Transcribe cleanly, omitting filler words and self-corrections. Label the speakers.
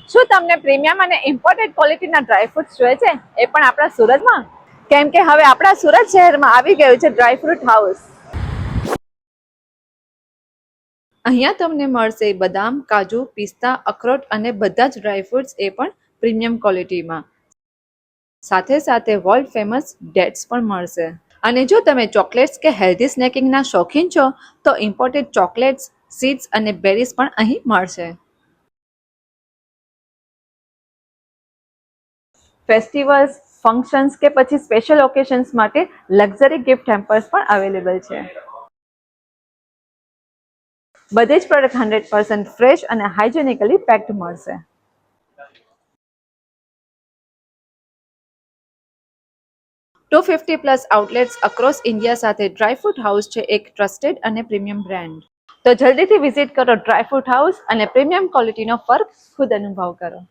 Speaker 1: શું તમને પ્રીમિયમ અને ઇમ્પોર્ટેડ ક્વોલિટીના ડ્રાયફ્રૂટ્સ જોઈએ છે, એ પણ આપણા સુરતમાં? કેમ કે હવે આપણા સુરત શહેરમાં આવી ગયું છે ડ્રાયફ્રૂટ હાઉસ. અહીંયા તમને મળશે બદામ, કાજુ, પિસ્તા, અખરોટ અને બધા જ ડ્રાયફ્રૂટ્સ, એ પણ પ્રીમિયમ ક્વોલિટીમાં. સાથે સાથે વર્લ્ડ ફેમસ ડેટ્સ પણ મળશે. અને જો તમે ચોકલેટ્સ કે હેલ્ધી સ્નેકિંગના શોખીન છો તો ઇમ્પોર્ટેડ ચોકલેટ્સ, સીડ્સ અને બેરીઝ પણ અહીં મળશે. ફેસ્ટિવલ્સ, ફંક્શન્સ કે પછી સ્પેશિયલ ઓકેશન્સ માટે લક્ઝરી ગિફ્ટ હેમ્પર્સ પણ અવેલેબલ છે. બધી જ પ્રોડક્ટ 100% ફ્રેશ અને હાઇજેનિકલી પેક્ડ મળશે. 250+ આઉટલેટ્સ અક્રોસ ઇન્ડિયા સાથે ડ્રાયફ્રૂટ હાઉસ છે એક ટ્રસ્ટેડ અને પ્રીમિયમ બ્રાન્ડ. તો જલ્દીથી વિઝિટ કરો ડ્રાયફ્રૂટ હાઉસ અને પ્રીમિયમ ક્વોલિટીનો ફર્ક ખુદ અનુભવ કરો.